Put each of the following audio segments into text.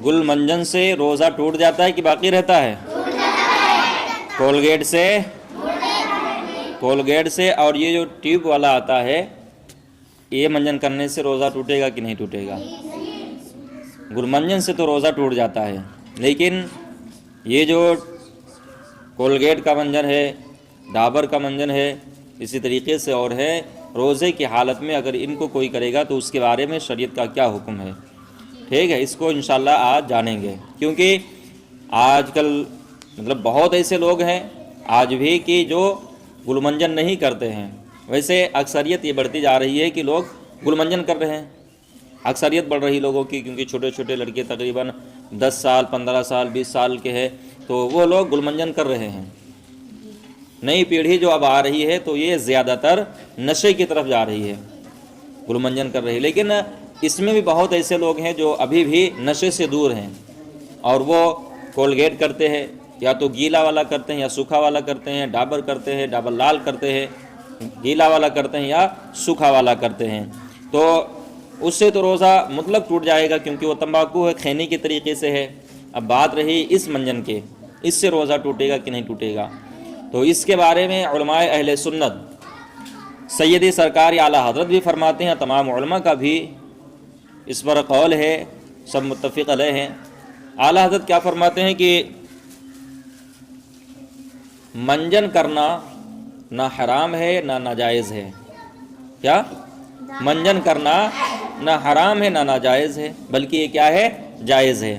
گل منجن سے روزہ ٹوٹ جاتا ہے کہ باقی رہتا ہے؟ کولگیٹ سے اور یہ جو ٹیوب والا آتا ہے یہ منجن کرنے سے روزہ ٹوٹے گا کہ نہیں ٹوٹے گا؟ گل منجن سے تو روزہ ٹوٹ جاتا ہے، لیکن یہ جو کولگیٹ کا منجن ہے، ڈابر کا منجن ہے، اسی طریقے سے اور ہے، روزے کی حالت میں اگر ان کو کوئی کرے گا تو اس کے بارے میں شریعت کا کیا حکم ہے؟ ٹھیک ہے، اس کو انشاءاللہ آج جانیں گے، کیونکہ آج کل مطلب بہت ایسے لوگ ہیں آج بھی کہ جو گل منجن نہیں کرتے ہیں۔ ویسے اکثریت یہ بڑھتی جا رہی ہے کہ لوگ گل منجن کر رہے ہیں، اکثریت بڑھ رہی لوگوں کی، کیونکہ چھوٹے چھوٹے لڑکے تقریباً 10 سال 15 سال 20 سال کے ہیں تو وہ لوگ گل منجن کر رہے ہیں۔ نئی پیڑھی جو اب آ رہی ہے تو یہ زیادہ تر نشے کی طرف جا رہی ہے، گل منجن کر رہی ہے، لیکن اس میں بھی بہت ایسے لوگ ہیں جو ابھی بھی نشے سے دور ہیں اور وہ کولگیٹ کرتے ہیں، یا تو گیلا والا کرتے ہیں یا سوکھا والا کرتے ہیں، ڈابر کرتے ہیں، ڈابر لال کرتے ہیں، گیلا والا کرتے ہیں یا سوکھا والا کرتے ہیں، تو اس سے تو روزہ مطلق ٹوٹ جائے گا، کیونکہ وہ تمباکو ہے، کھینے کے طریقے سے ہے۔ اب بات رہی اس منجن کے، اس سے روزہ ٹوٹے گا کہ نہیں ٹوٹے گا، تو اس کے بارے میں علماء اہل سنت سیدی سرکار اعلیٰ حضرت بھی فرماتے ہیں، تمام علماء کا بھی اس پر قول ہے، سب متفق علیہ ہیں۔ اعلیٰ حضرت کیا فرماتے ہیں کہ منجن کرنا نہ حرام ہے نہ ناجائز ہے۔ کیا؟ منجن کرنا نہ حرام ہے نہ ناجائز ہے، بلکہ یہ کیا ہے؟ جائز ہے،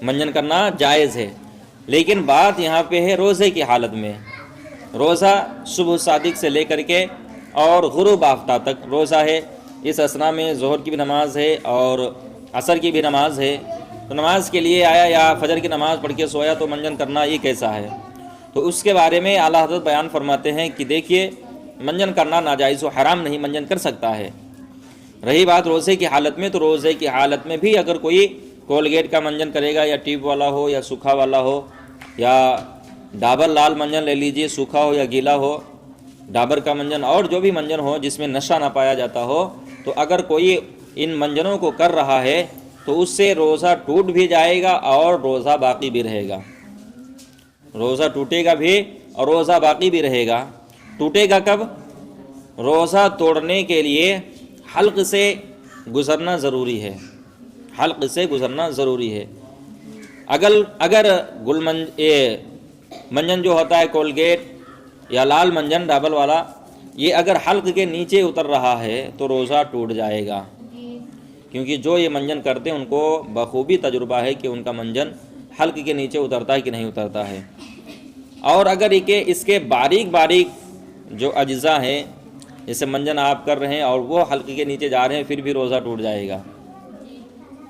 منجن کرنا جائز ہے۔ لیکن بات یہاں پہ ہے روزے کی حالت میں، روزہ صبح صادق سے لے کر کے اور غروب آفتاب تک روزہ ہے، اس اثناء میں ظہر کی بھی نماز ہے اور عصر کی بھی نماز ہے، تو نماز کے لیے آیا یا فجر کی نماز پڑھ کے سویا تو منجن کرنا یہ کیسا ہے؟ تو اس کے بارے میں اعلیٰ حضرت بیان فرماتے ہیں کہ دیکھیے منجن کرنا ناجائز و حرام نہیں، منجن کر سکتا ہے۔ رہی بات روزے کی حالت میں، تو روزے کی حالت میں بھی اگر کوئی کولگیٹ کا منجن کرے گا، یا ٹیوب والا ہو یا سوکھا والا ہو، یا ڈابر لال منجن لے لیجئے، سوکھا ہو یا گیلا ہو، ڈابر کا منجن اور جو بھی منجن ہو جس میں نشہ نہ پایا جاتا ہو، تو اگر کوئی ان منجنوں کو کر رہا ہے تو اس سے روزہ ٹوٹ بھی جائے گا اور روزہ باقی بھی رہے گا، روزہ ٹوٹے گا بھی اور روزہ باقی بھی رہے گا۔ ٹوٹے گا کب؟ روزہ توڑنے کے لیے حلق سے گزرنا ضروری ہے، حلق سے گزرنا ضروری ہے۔ اگر منجن جو ہوتا ہے کولگیٹ یا لال منجن ڈابل والا، یہ اگر حلق کے نیچے اتر رہا ہے تو روزہ ٹوٹ جائے گا، کیونکہ جو یہ منجن کرتے ہیں ان کو بخوبی تجربہ ہے کہ ان کا منجن حلق کے نیچے اترتا ہے کہ نہیں اترتا ہے۔ اور اگر اس کے باریک باریک جو اجزاء ہیں، جیسے منجن آپ کر رہے ہیں اور وہ حلق کے نیچے جا رہے ہیں، پھر بھی روزہ ٹوٹ جائے گا۔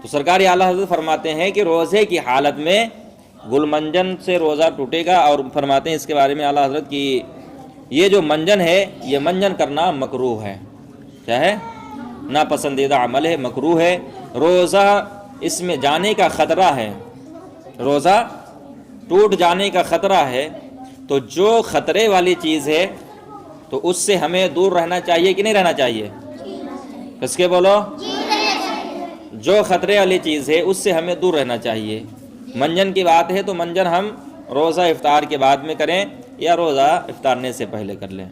تو سرکار اعلیٰ حضرت فرماتے ہیں کہ روزے کی حالت میں گل منجن سے روزہ ٹوٹے گا، اور فرماتے ہیں اس کے بارے میں اعلیٰ حضرت کی یہ جو منجن ہے یہ منجن کرنا مکروہ ہے۔ کیا ہے؟ ناپسندیدہ عمل ہے، مکروہ ہے، روزہ اس میں جانے کا خطرہ ہے، روزہ ٹوٹ جانے کا خطرہ ہے۔ تو جو خطرے والی چیز ہے تو اس سے ہمیں دور رہنا چاہیے کہ نہیں رہنا چاہیے؟ کس کے بولو؟ جو خطرے والی چیز ہے اس سے ہمیں دور رہنا چاہیے۔ منجن کی بات ہے تو منجن ہم روزہ افطار کے بعد میں کریں یا روزہ افطارنے سے پہلے کر لیں،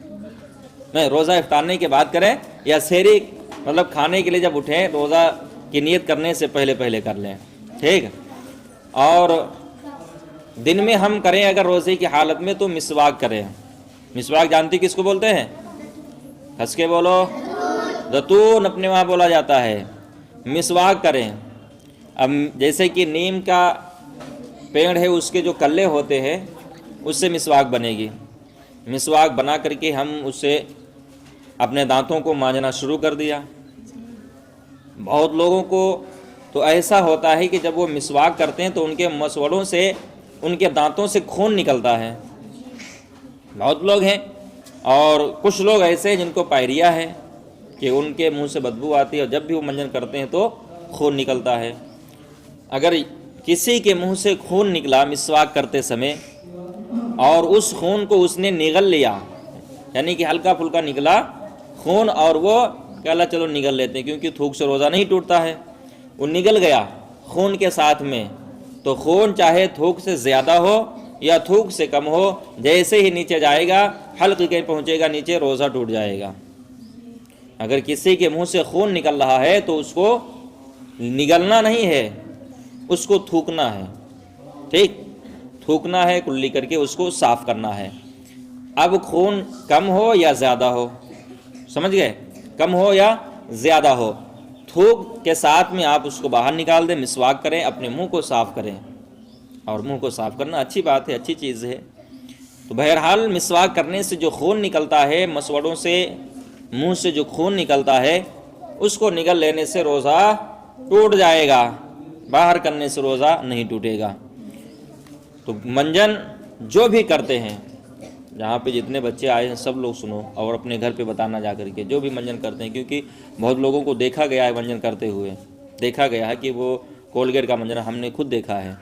نہیں روزہ افطارنے کے بعد کریں یا سحری مطلب کھانے کے لیے جب اٹھیں روزہ کی نیت کرنے سے پہلے کر لیں، ٹھیک ہے۔ اور دن میں ہم کریں اگر روزے کی حالت میں تو مسواک کریں۔ مسواک جانتی کس کو بولتے ہیں؟ ہنس کے بولو۔ دتون اپنے وہاں بولا جاتا ہے۔ مسواک کریں۔ اب جیسے کہ نیم کا پیڑ ہے، اس کے جو کلے ہوتے ہیں اس سے مسواک بنے گی، مسواک بنا کر کے ہم اس سے اپنے دانتوں کو مانجنا شروع کر دیا۔ بہت لوگوں کو تو ایسا ہوتا ہے کہ جب وہ مسواک کرتے ہیں تو ان کے مسوڑوں سے، ان کے دانتوں سے خون نکلتا ہے، بہت لوگ ہیں۔ اور کچھ لوگ ایسے ہیں جن کو پائریا ہے کہ ان کے منہ سے بدبو آتی ہے اور جب بھی وہ منجن کرتے ہیں تو خون نکلتا ہے۔ اگر کسی کے منہ سے خون نکلا مسواک کرتے سمے اور اس خون کو اس نے نگل لیا، یعنی کہ ہلکا پھلکا نکلا خون اور وہ کہلا چلو نگل لیتے ہیں کیونکہ تھوک سے روزہ نہیں ٹوٹتا ہے، وہ نگل گیا خون کے ساتھ میں، تو خون چاہے تھوک سے زیادہ ہو یا تھوک سے کم ہو، جیسے ہی نیچے جائے گا، حلق کے پہنچے گا نیچے، روزہ ٹوٹ جائے گا۔ اگر کسی کے منہ سے خون نکل رہا ہے تو اس کو نگلنا نہیں ہے، اس کو تھوکنا ہے، ٹھیک، تھوکنا ہے کلی کر کے، اس کو صاف کرنا ہے۔ اب خون کم ہو یا زیادہ ہو، سمجھ گئے، کم ہو یا زیادہ ہو، تھوک کے ساتھ میں آپ اس کو باہر نکال دیں، مسواک کریں، اپنے منہ کو صاف کریں۔ اور منہ کو صاف کرنا اچھی بات ہے، اچھی چیز ہے۔ تو بہرحال مسواک کرنے سے جو خون نکلتا ہے، مسوڑوں سے منہ سے جو خون نکلتا ہے، اس کو نگل لینے سے روزہ ٹوٹ جائے گا، باہر کرنے سے روزہ نہیں ٹوٹے گا۔ تو منجن جو بھی کرتے ہیں، جہاں پہ جتنے بچے آئے ہیں سب لوگ سنو اور اپنے گھر پہ بتانا جا کر کے، جو بھی منجن کرتے ہیں، کیونکہ بہت لوگوں کو دیکھا گیا ہے منجن کرتے ہوئے، دیکھا گیا ہے کہ وہ کولگیٹ کا منجن ہم نے خود دیکھا ہے۔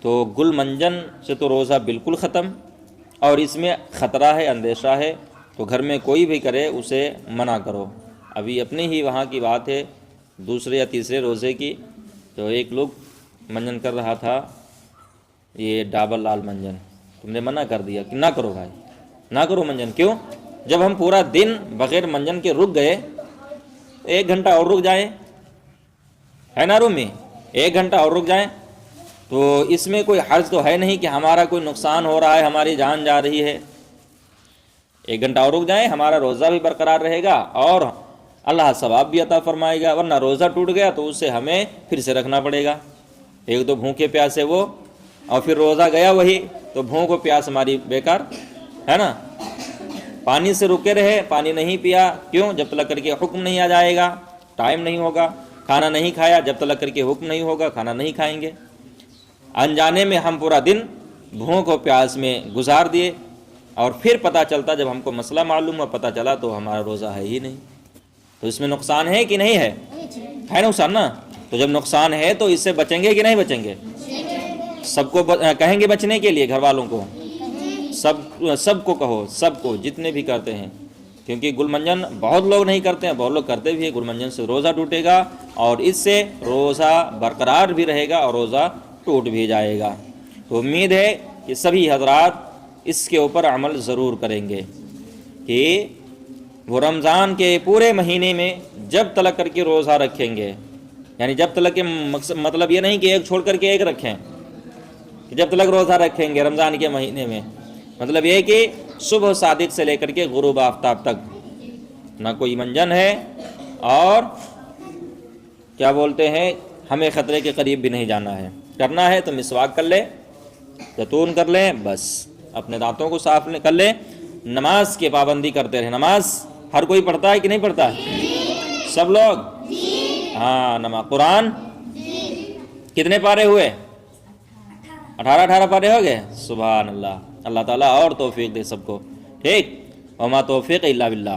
تو گل منجن سے تو روزہ بالکل ختم، اور اس میں خطرہ ہے، اندیشہ ہے، تو گھر میں کوئی بھی کرے اسے منع کرو۔ ابھی اپنے ہی وہاں کی بات ہے، دوسرے یا تیسرے روزے کی، تو ایک لوگ منجن کر رہا تھا، یہ ڈابر لال منجن، تم نے منع کر دیا کہ نہ کرو بھائی، نہ کرو منجن۔ کیوں؟ جب ہم پورا دن بغیر منجن کے رک گئے، 1 گھنٹہ اور رک جائیں، ہے نا رومی، 1 گھنٹہ اور رک جائیں، تو اس میں کوئی حرج تو ہے نہیں کہ ہمارا کوئی نقصان ہو رہا ہے، ہماری جان جا رہی ہے۔ 1 گھنٹہ اور رک جائیں، ہمارا روزہ بھی برقرار رہے گا اور اللہ ثواب بھی عطا فرمائے گا، ورنہ روزہ ٹوٹ گیا تو اسے ہمیں پھر سے رکھنا پڑے گا۔ ایک تو بھوکے پیاسے وہ، اور پھر روزہ گیا وہی، تو بھوک و پیاس ہماری بیکار ہے نا۔ پانی سے رکے رہے، پانی نہیں پیا، کیوں؟ جب تک کر کے حکم نہیں آ جائے گا، ٹائم نہیں ہوگا۔ کھانا نہیں کھایا، جب تک کر کے حکم نہیں ہوگا کھانا نہیں کھائیں گے۔ انجانے میں ہم پورا دن بھوک و پیاس میں گزار دیے، اور پھر پتہ چلتا، جب ہم کو مسئلہ معلوم ہوا، پتہ چلا تو ہمارا روزہ ہے ہی نہیں۔ تو اس میں نقصان ہے کہ نہیں ہے؟ ہے نقصان نا۔ تو جب نقصان ہے تو اس سے بچیں گے کہ نہیں بچیں گے؟ سب کو کہیں گے بچنے کے لیے، گھر والوں کو، سب کو کہو، سب کو، جتنے بھی کرتے ہیں، کیونکہ گل منجن بہت لوگ نہیں کرتے ہیں، بہت لوگ کرتے بھی ہیں۔ گل منجن سے روزہ ٹوٹے گا، اور اس سے روزہ برقرار بھی رہے گا اور روزہ ٹوٹ بھی جائے گا۔ تو امید ہے کہ سبھی حضرات اس کے اوپر عمل ضرور کریں گے، کہ وہ رمضان کے پورے مہینے میں جب تلک کر کے روزہ رکھیں گے، یعنی جب تلک کے مطلب یہ نہیں کہ ایک چھوڑ کر کے ایک رکھیں، کہ جب تلک روزہ رکھیں گے رمضان کے مہینے میں، مطلب یہ کہ صبح صادق سے لے کر کے غروب آفتاب تک نہ کوئی منجن ہے، اور کیا بولتے ہیں، ہمیں خطرے کے قریب بھی نہیں جانا ہے۔ کرنا ہے تو مسواک کر لیں، زیتون کر لیں، بس اپنے دانتوں کو صاف کر لیں۔ نماز کی پابندی کرتے رہیں۔ نماز ہر کوئی پڑھتا ہے کہ نہیں پڑھتا ہے؟ سب لوگ؟ ہاں، نماز قرآن کتنے پارے ہوئے؟ 18 پارے ہو گئے؟ سبحان اللہ۔ اللہ تعالیٰ اور توفیق دے سب کو، ٹھیک، وما توفیق الا باللہ۔